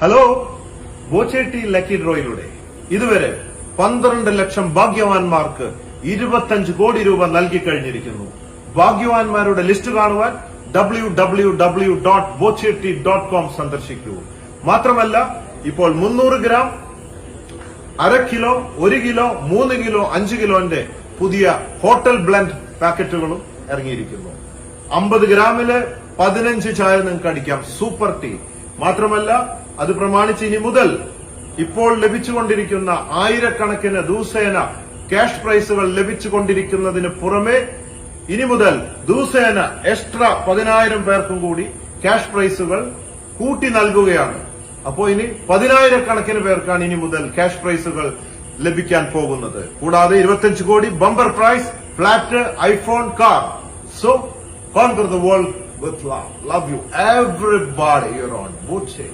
Hello, ബോച്ചേട്ടി lucky ഡ്രോയിലൂടെ ഇതുവരെ 12 ലക്ഷം ഭാഗ്യവാന്മാർക്ക് 25 കോടി രൂപ നൽകിക്കഴിഞ്ഞിരിക്കുന്നു. ഭാഗ്യവാന്മാരുടെ ലിസ്റ്റ് കാണുവാൻ www.bochetti.com സന്ദർശിക്കൂ. മാത്രമല്ല, ഇപ്പോൾ 300 ഗ്രാം, 1/2 കിലോ, 1 കിലോ, 3 കിലോ, 5 കിലോന്റെ പുതിയ ഹോട്ടൽ ബ്ലെൻഡ് പാക്കറ്റുകളും ഇറങ്ങിയിരിക്കുന്നു. 50 ഗ്രാമില് 15 ചായ നിങ്ങൾക്ക് അടിക്കാം, സൂപ്പർ ടീ. മാത്രമല്ല, അത് പ്രമാണിച്ച് ഇനി മുതൽ ഇപ്പോൾ ലഭിച്ചുകൊണ്ടിരിക്കുന്ന ആയിരക്കണക്കിന് ദിവസേന ക്യാഷ് പ്രൈസുകൾ ലഭിച്ചുകൊണ്ടിരിക്കുന്നതിന് പുറമെ ഇനി മുതൽ ദിവസേന എക്സ്ട്രാ 10,000 പേർക്കും കൂടി ക്യാഷ് പ്രൈസുകൾ കൂട്ടി നൽകുകയാണ്. അപ്പോൾ ഇനി 10,000 കണക്കിന് പേർക്കാണ് ഇനി മുതൽ ക്യാഷ് പ്രൈസുകൾ ലഭിക്കാൻ പോകുന്നത്. കൂടാതെ 25 കോടി bumper prize, flat, iPhone, car. So conquer the world with love. Love you everybody. You're on Boche.